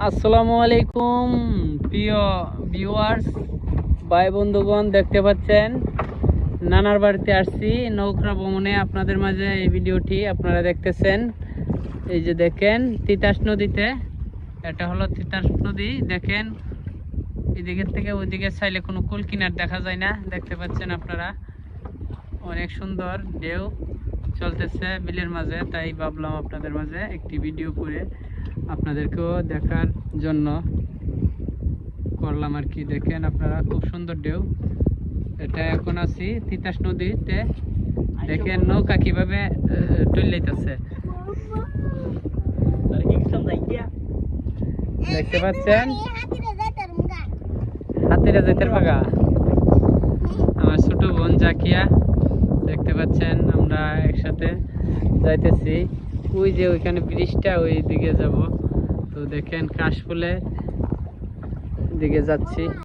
আসসালামু আলাইকুম প্রিয় ভিউয়ার্স, ভাই বন্ধুগণ, দেখতে পাচ্ছেন নানার বাড়িতে আসছি নৌকা ভ্রমণে। আপনাদের মাঝে এই ভিডিওটি আপনারা দেখতেছেন। এই যে দেখেন তিতাস নদীতে, এটা হলো তিতাস নদী। দেখেন এদিকের থেকে ওইদিকে চাইলে কোনো কুল কিনার দেখা যায় না। দেখতে পাচ্ছেন আপনারা, অনেক সুন্দর ঢেউ চলতেছে বিলের মাঝে। তাই ভাবলাম আপনাদের মাঝে একটি ভিডিও করে আপনাদেরকেও দেখার জন্য করলাম আর কি। দেখেন আপনারা, খুব সুন্দর ঢেউ। এটা এখন আছি তিতাস নদীতে। দেখেন নৌকা কিভাবে টুইলাইতেছে, দেখতে পাচ্ছেন। হাতিরা যাইতের বাগা আমার ছোট বোন জাকিয়া, দেখতে পাচ্ছেন আমরা একসাথে যাইতেছি। ওই যে ওইখানে ব্রিজটা, ওই দিকে যাব। তো দেখেন কাশফুলের দিকে যাচ্ছি।